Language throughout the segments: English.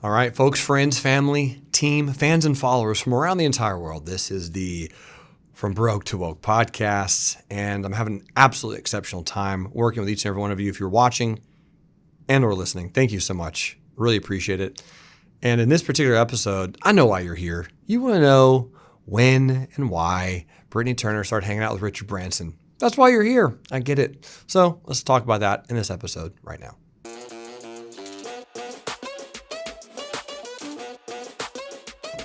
All right, folks, friends, family, team, fans, and followers from around the entire world. This is the From Broke to Woke podcast, and I'm having an absolutely exceptional time working with each and every one of you. If you're watching and or listening, thank you so much. Really appreciate it. And in this particular episode, I know why you're here. You want to know when and why Britnie Turner started hanging out with Richard Branson. That's why you're here. I get it. So let's talk about that in this episode right now.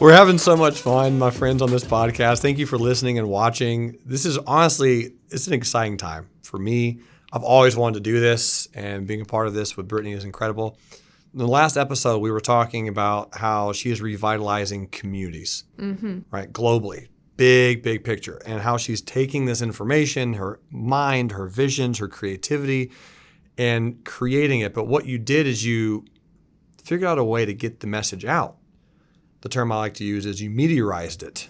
We're having so much fun, my friends, on this podcast. Thank you for listening and watching. This is honestly, it's an exciting time for me. I've always wanted to do this, and being a part of this with Britnie is incredible. In the last episode, we were talking about how she is revitalizing communities, right, globally. Big picture, and how she's taking this information, her mind, her visions, her creativity, and creating it. But what you did is you figured out a way to get the message out. The term I like to use is you meteorized it.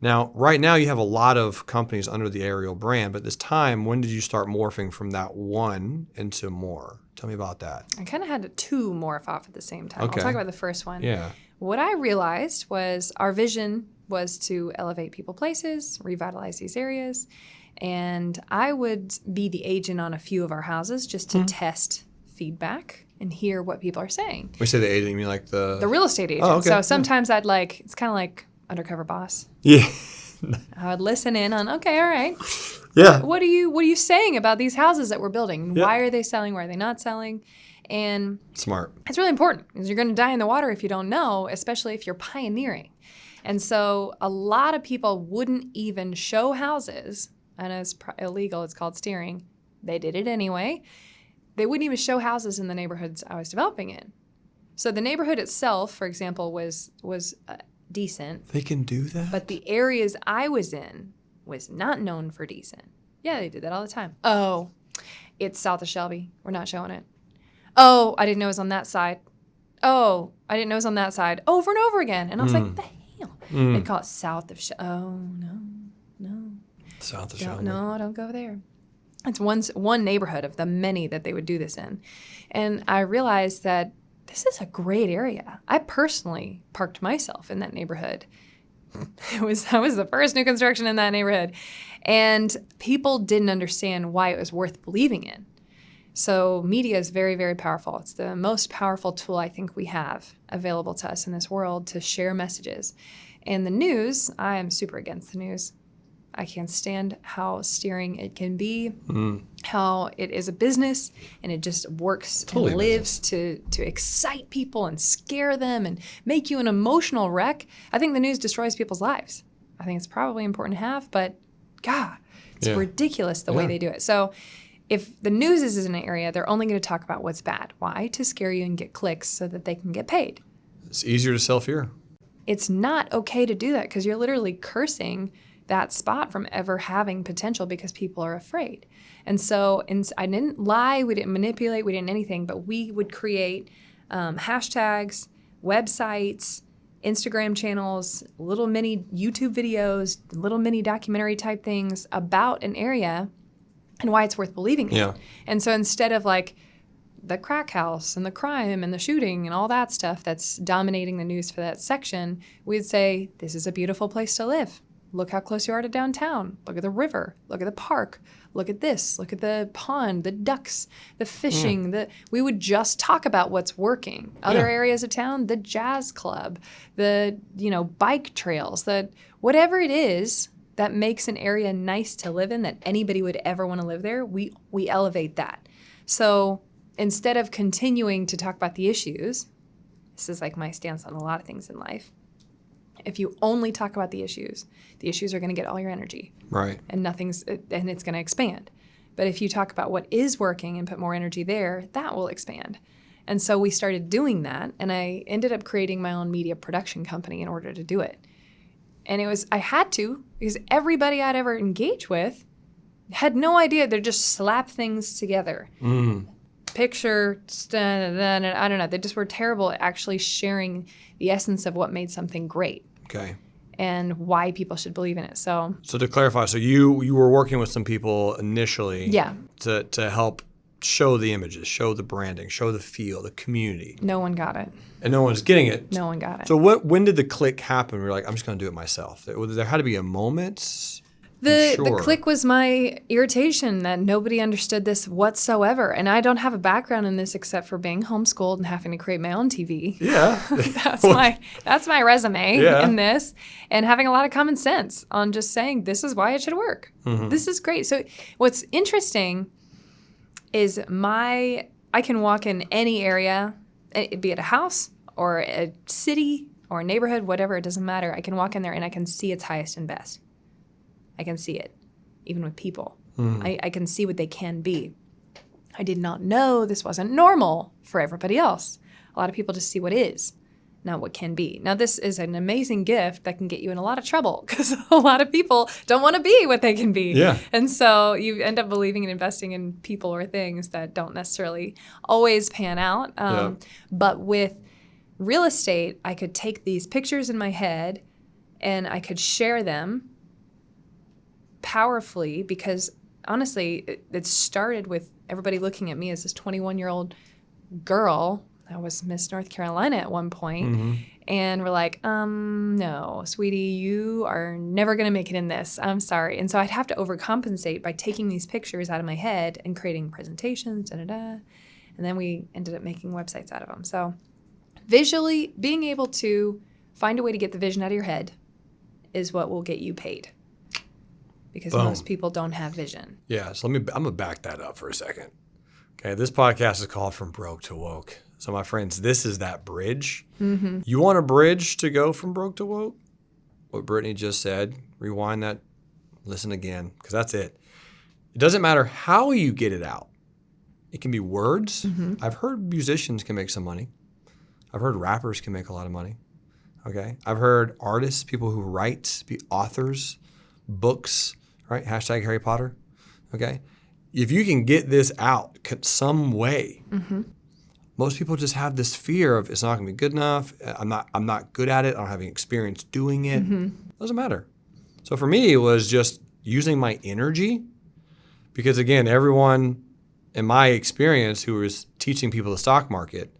Now, right now you have a lot of companies under the Ariel brand, but this time, when did you start morphing from that one into more? Tell me about that. I kind of had two morph off at the same time. Okay. I'll talk about the first one. Yeah. What I realized was our vision was to elevate people places, revitalize these areas, and I would be the agent on a few of our houses just to test feedback and hear what people are saying. When you say the agent, you mean like the real estate agent. Oh, okay. So sometimes I'd it's kind of like undercover boss. Yeah. I would listen in on, okay, all right. Yeah. What are you saying about these houses that we're building? Yeah. Why are they selling? Why are they not selling? And Smart. it's really important because you're going to die in the water if you don't know, especially if you're pioneering. And so a lot of people wouldn't even show houses. I know it's illegal. It's called steering. They did it anyway. They wouldn't even show houses in the neighborhoods I was developing in. So the neighborhood itself, for example, was decent. They can do that? But the areas I was in was not known for decent. Yeah, they did that all the time. Oh, it's south of Shelby. We're not showing it. Oh, I didn't know it was on that side. Oh, I didn't know it was on that side. Over and over again. And I was like, the hell? They'd call it south of Shelby. Oh, no. South of Shelby. No, don't go there. It's one neighborhood of the many that they would do this in. And I realized that this is a great area. I personally parked myself in that neighborhood. I was the first new construction in that neighborhood. And people didn't understand why it was worth believing in. So media is very, very powerful. It's the most powerful tool I think we have available to us in this world to share messages. And the news, I am super against the news. I can't stand how steering it can be, how it is a business, and it just works and lives to excite people and scare them and make you an emotional wreck. I think the news destroys people's lives. I think it's probably important to have, but God, it's ridiculous the way they do it. So if the news is in an area, they're only going to talk about what's bad. Why? To scare you and get clicks so that they can get paid. It's easier to sell fear. It's not okay to do that because you're literally cursing that spot from ever having potential because people are afraid. And so I didn't lie, we didn't manipulate, we didn't anything, but we would create hashtags, websites, Instagram channels, little mini YouTube videos, little mini documentary type things about an area and why it's worth believing in. Yeah. And so instead of like the crack house and the crime and the shooting and all that stuff that's dominating the news for that section, we'd say, this is a beautiful place to live. Look how close you are to downtown. Look at the river. Look at the park. Look at this. Look at the pond, the ducks, the fishing. We would just talk about what's working. Other areas of town, the jazz club, the bike trails, whatever it is that makes an area nice to live in, that anybody would ever want to live there, we elevate that. So instead of continuing to talk about the issues, this is like my stance on a lot of things in life. If you only talk about the issues are going to get all your energy. Right. And it's going to expand. But if you talk about what is working and put more energy there, that will expand. And so we started doing that, and I ended up creating my own media production company in order to do it. And I had to, because everybody I'd ever engaged with had no idea. They'd just slap things together. Picture, I don't know. They just were terrible at actually sharing the essence of what made something great. Okay. And why people should believe in it. So to clarify, so you were working with some people initially yeah. to help show the images, show the branding, show the feel, the community. No one got it. And no one's getting it. No one got it. So when did the click happen? We were like, I'm just going to do it myself. There had to be a moment. The click was my irritation that nobody understood this whatsoever. And I don't have a background in this except for being homeschooled and having to create my own TV. Yeah. that's my resume Yeah. in this. And having a lot of common sense on just saying, this is why it should work. Mm-hmm. This is great. So what's interesting is I can walk in any area, be it a house or a city or a neighborhood, whatever, it doesn't matter. I can walk in there and I can see its highest and best. I can see it, even with people. I can see what they can be. I did not know this wasn't normal for everybody else. A lot of people just see what is, not what can be. Now, this is an amazing gift that can get you in a lot of trouble because a lot of people don't want to be what they can be. Yeah. And so you end up believing and investing in people or things that don't necessarily always pan out. But with real estate, I could take these pictures in my head and I could share them powerfully because honestly, it started with everybody looking at me as this 21-year-old girl. I was Miss North Carolina at one point, and we're like, no, sweetie, you are never going to make it in this. I'm sorry. And so I'd have to overcompensate by taking these pictures out of my head and creating presentations, and then we ended up making websites out of them. So visually, being able to find a way to get the vision out of your head is what will get you paid. Because most people don't have vision. Yeah, so I'm going to back that up for a second. Okay, this podcast is called From Broke to Woke. So my friends, this is that bridge. You want a bridge to go from broke to woke? What Britnie just said, rewind that, listen again, because that's it. It doesn't matter how you get it out. It can be words. I've heard musicians can make some money. I've heard rappers can make a lot of money. Okay, I've heard artists, people who write, be authors, books, right? Hashtag Harry Potter. Okay. If you can get this out some way, most people just have this fear of it's not going to be good enough. I'm not good at it. I don't have any experience doing it. Doesn't matter. So for me, it was just using my energy because again, everyone in my experience who was teaching people the stock market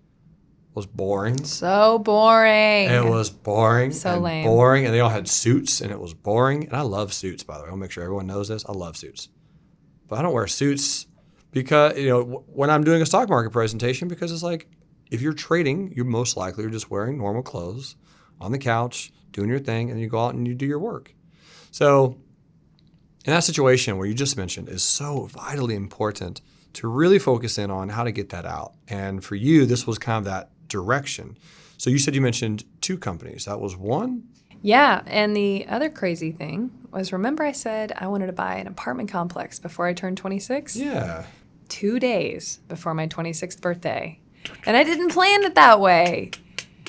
was boring. So boring. It was boring. So and lame. Boring. And they all had suits and it was boring. And I love suits, by the way. I'll make sure everyone knows this. I love suits. But I don't wear suits because, when I'm doing a stock market presentation, because it's like, if you're trading, you're most likely just wearing normal clothes on the couch, doing your thing, and you go out and you do your work. So in that situation where you just mentioned is so vitally important to really focus in on how to get that out. And for you, this was kind of that direction. So you said you mentioned 2 companies. That was one? Yeah, and the other crazy thing was, remember I said I wanted to buy an apartment complex before I turned 26? Yeah. 2 days before my 26th birthday. And I didn't plan it that way.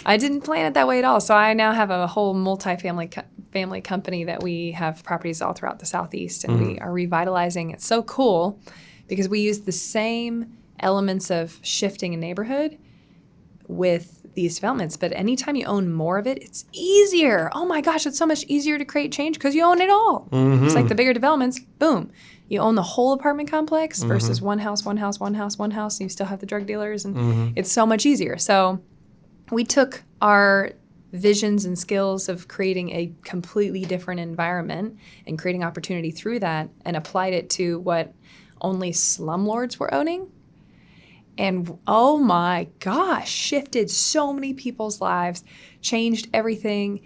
I didn't plan it that way at all. So I now have a whole family company that we have properties all throughout the Southeast, and we are revitalizing. It's so cool because we use the same elements of shifting a neighborhood with these developments. But anytime you own more of it, it's easier. Oh my gosh, it's so much easier to create change because you own it all. It's like the bigger developments, boom. You own the whole apartment complex versus one house, and you still have the drug dealers, and it's so much easier. So we took our visions and skills of creating a completely different environment and creating opportunity through that and applied it to what only slumlords were owning. And oh my gosh, shifted so many people's lives, changed everything.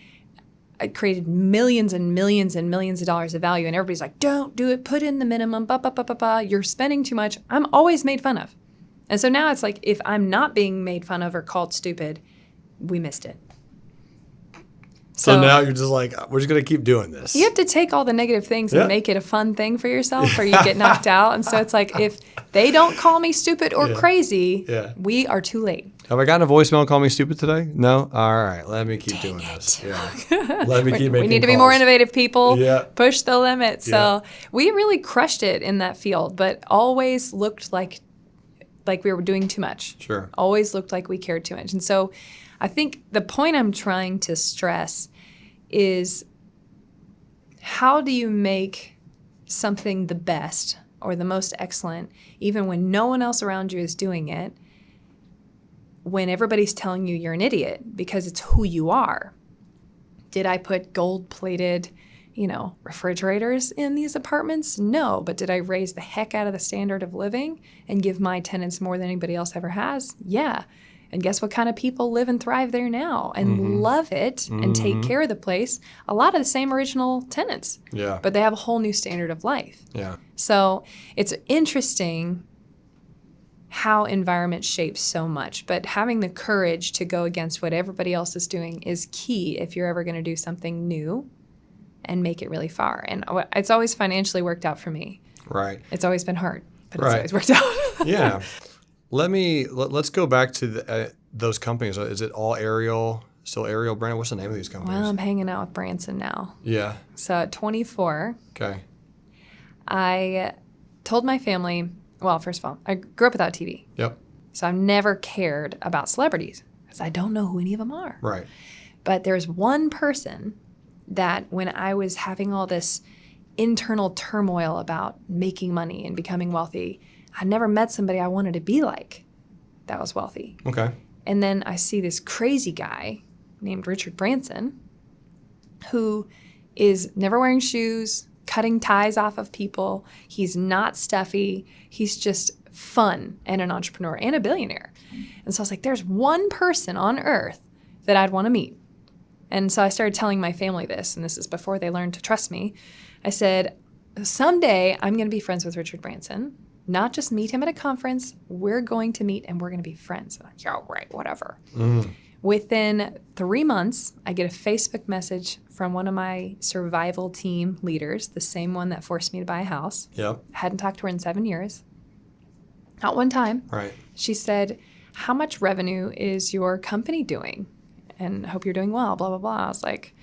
It created millions and millions and millions of dollars of value. And everybody's like, don't do it. Put in the minimum. You're spending too much. I'm always made fun of. And so now it's like, if I'm not being made fun of or called stupid, we missed it. So now you're just like, we're just going to keep doing this. You have to take all the negative things and make it a fun thing for yourself or you get knocked out. And so it's like, if they don't call me stupid or crazy, we are too late. Have I gotten a voicemail call me stupid today? No? All right. Let me keep doing this. Yeah. Let me keep making We need to be calls. more innovative people. Yeah. Push the limit. So we really crushed it in that field, but always looked like we were doing too much. Sure. Always looked like we cared too much. And so I think the point I'm trying to stress is, how do you make something the best or the most excellent, even when no one else around you is doing it, when everybody's telling you you're an idiot because it's who you are. Did I put gold-plated, refrigerators in these apartments? No, but did I raise the heck out of the standard of living and give my tenants more than anybody else ever has? Yeah. And guess what kind of people live and thrive there now and love it and take care of the place? A lot of the same original tenants. Yeah. But they have a whole new standard of life. Yeah. So it's interesting how environment shapes so much, but having the courage to go against what everybody else is doing is key if you're ever going to do something new and make it really far. And it's always financially worked out for me. Right. It's always been hard, but Right. it's always worked out. Yeah. Let's go back to those companies. Is it all Ariel? Still Ariel brand? What's the name of these companies? Well, I'm hanging out with Branson now. Yeah. So at 24, Okay. I told my family, well, first of all, I grew up without TV. Yep. So I've never cared about celebrities because I don't know who any of them are. Right. But there's one person that when I was having all this internal turmoil about making money and becoming wealthy, I never met somebody I wanted to be like that was wealthy. Okay. And then I see this crazy guy named Richard Branson who is never wearing shoes, cutting ties off of people. He's not stuffy. He's just fun and an entrepreneur and a billionaire. And so I was like, there's one person on earth that I'd want to meet. And so I started telling my family this, and this is before they learned to trust me. I said, someday I'm going to be friends with Richard Branson, not just meet him at a conference. We're going to meet and we're going to be friends. I'm like, yeah, right, whatever. Within 3 months, I get a Facebook message from one of my survival team leaders, the same one that forced me to buy a house. Yep. Hadn't talked to her in 7 years. Not one time. Right. She said, how much revenue is your company doing? And I hope you're doing well, blah, blah, blah. I was like,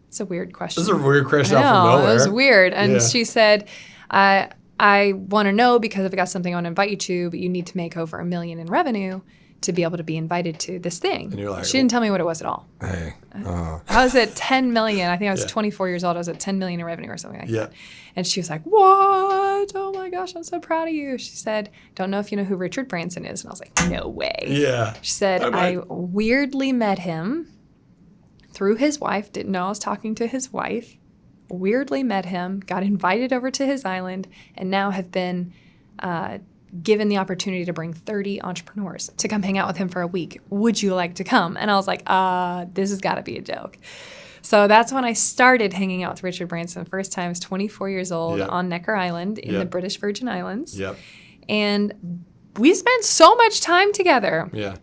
it's a weird question. This is a weird question out from No, nowhere. it was weird. And Yeah. she said, I want to know because I've got something I want to invite you to, but you need to make over $1 million in revenue to be able to be invited to this thing. And you're like, she didn't tell me what it was at all. Hey. I was at 10 million. I think I was Yeah. 24 years old. I was at 10 million in revenue or something like Yeah. that. And she was like, what? Oh my gosh, I'm so proud of you. She said, don't know if you know who Richard Branson is. And I was like, no way. Yeah. She said, I I weirdly met him through his wife. Didn't know I was talking to his wife. Weirdly met him, got invited over to his island, and now have been given the opportunity to bring 30 entrepreneurs to come hang out with him for a week. Would you like to come? And I was like, this has got to be a joke. So that's when I started hanging out with Richard Branson. First time I was 24 years old Yep. on Necker Island in the Yep. British Virgin Islands. Yep. And we spent so much time together. Yeah.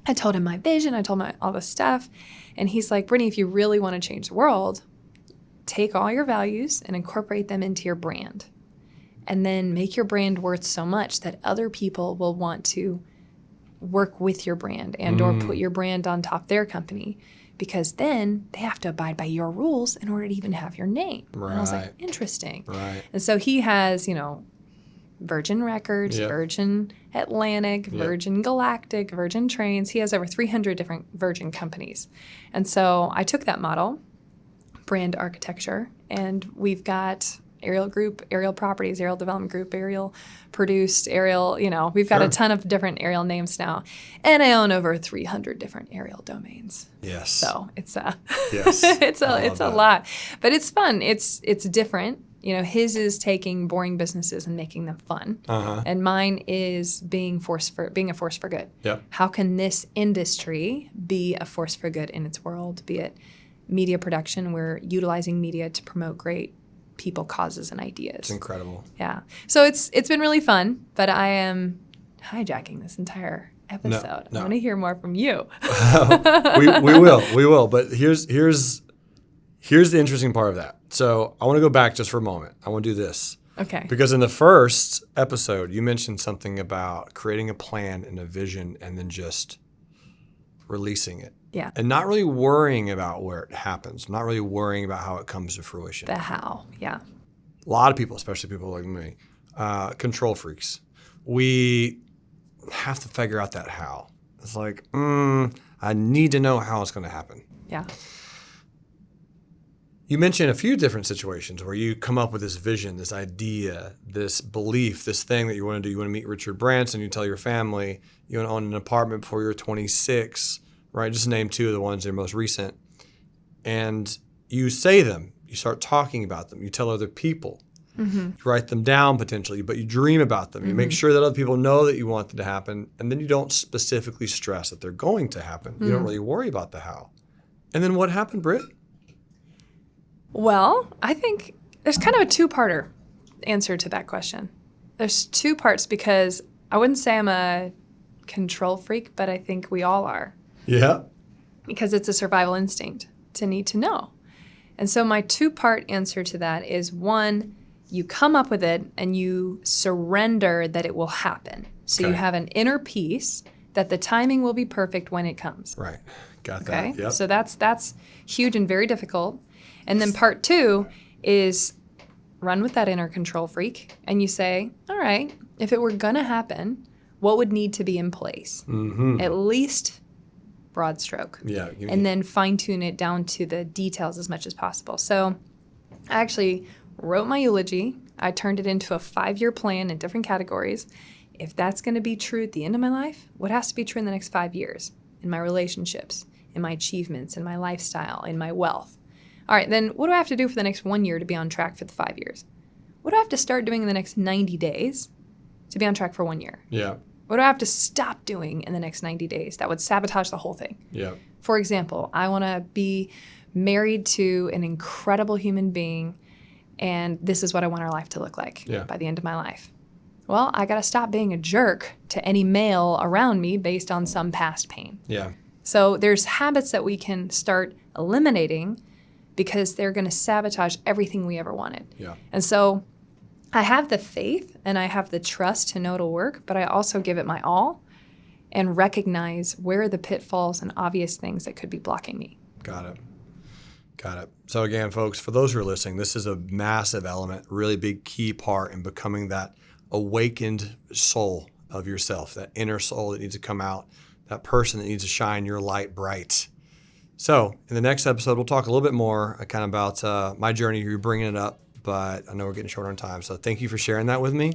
I told him my vision. I told him all this stuff. And he's like, Britnie, if you really want to change the world, take all your values and incorporate them into your brand. And then make your brand worth so much that other people will want to work with your brand and or put your brand on top of their company. Because then they have to abide by your rules in order to even have your name. Right. And I was like, interesting. Right. And so he has, Virgin Records, Yep. Virgin Atlantic, Yep. Virgin Galactic, Virgin Trains. He has over 300 different Virgin companies. And so I took that model, brand architecture, and we've got Ariel Group, Ariel Properties, Ariel Development Group, Ariel Produced, Ariel, we've got Sure. a ton of different Ariel names now. And I own over 300 different Ariel domains. Yes. So it's Yes. it's I a love that. lot, but it's fun. It's different. His is taking boring businesses and making them fun, and mine is being a force for good. Yep. How can this industry be a force for good in its world? Be it media production, we're utilizing media to promote great people, causes, and ideas. It's incredible. Yeah. So it's been really fun, but I am hijacking this entire episode. no. I want to hear more from you. we will. But here's the interesting part of that. So I want to go back just for a moment. I want to do this. Okay. Because in the first episode, you mentioned something about creating a plan and a vision and then just releasing it. Yeah. And not really worrying about where it happens, not really worrying about how it comes to fruition. The how. Yeah. A lot of people, especially people like me, control freaks. We have to figure out that how. It's like, I need to know how it's going to happen. Yeah. You mentioned a few different situations where you come up with this vision, this idea, this belief, this thing that you want to do. You want to meet Richard Branson, you tell your family, you want to own an apartment before you're 26, right? Just name two of the ones that are most recent. And you say them, you start talking about them, you tell other people, you write them down potentially, but you dream about them. You make sure that other people know that you want them to happen, and then you don't specifically stress that they're going to happen. You don't really worry about the how. And then what happened, Britt? Well, I think there's kind of a two-parter answer to that question. There's two parts because I wouldn't say I'm a control freak, but I think we all are. Yeah. Because it's a survival instinct to need to know. And so my two-part answer to that is, one, you come up with it and you surrender that it will happen. So you have an inner peace that the timing will be perfect when it comes. Right. Got Okay. that. Yep. So that's huge and very difficult. And then part two is run with that inner control freak and you say, all right, if it were going to happen, what would need to be in place? At least broad stroke. Yeah. And then fine tune it down to the details as much as possible. So I actually wrote my eulogy. I turned it into a 5-year plan in different categories. If that's going to be true at the end of my life, what has to be true in the next 5 years? In my relationships, in my achievements, in my lifestyle, in my wealth. All right, then what do I have to do for the next 1 year to be on track for the 5 years? What do I have to start doing in the next 90 days to be on track for 1 year? Yeah. What do I have to stop doing in the next 90 days that would sabotage the whole thing? Yeah. For example, I want to be married to an incredible human being, and this is what I want our life to look like by the end of my life. Well, I got to stop being a jerk to any male around me based on some past pain. Yeah. So there's habits that we can start eliminating because they're going to sabotage everything we ever wanted. Yeah. And so I have the faith and I have the trust to know it'll work, but I also give it my all and recognize where are the pitfalls and obvious things that could be blocking me. Got it. Got it. So again, folks, for those who are listening, this is a massive element, really big key part in becoming that awakened soul of yourself, that inner soul that needs to come out, that person that needs to shine your light bright. So in the next episode, we'll talk a little bit more kind of about my journey. You're bringing it up, but I know we're getting short on time. So thank you for sharing that with me.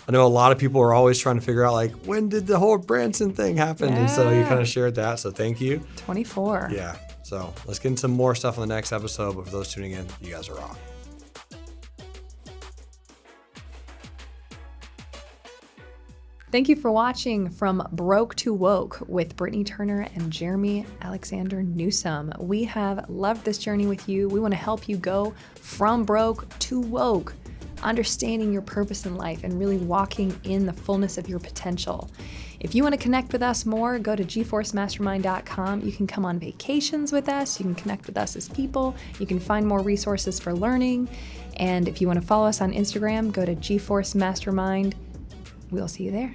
I know a lot of people are always trying to figure out, like, when did the whole Branson thing happen? And so you kind of shared that. So thank you. 24. Yeah. So let's get into some more stuff on the next episode. But for those tuning in, you guys are on. Thank you for watching From Broke to Woke with Britnie Turner and Jeremy Alexander Newsome. We have loved this journey with you. We want to help you go from broke to woke, understanding your purpose in life and really walking in the fullness of your potential. If you want to connect with us more, go to gforcemastermind.com. You can come on vacations with us. You can connect with us as people. You can find more resources for learning. And if you want to follow us on Instagram, go to gforcemastermind. We'll see you there.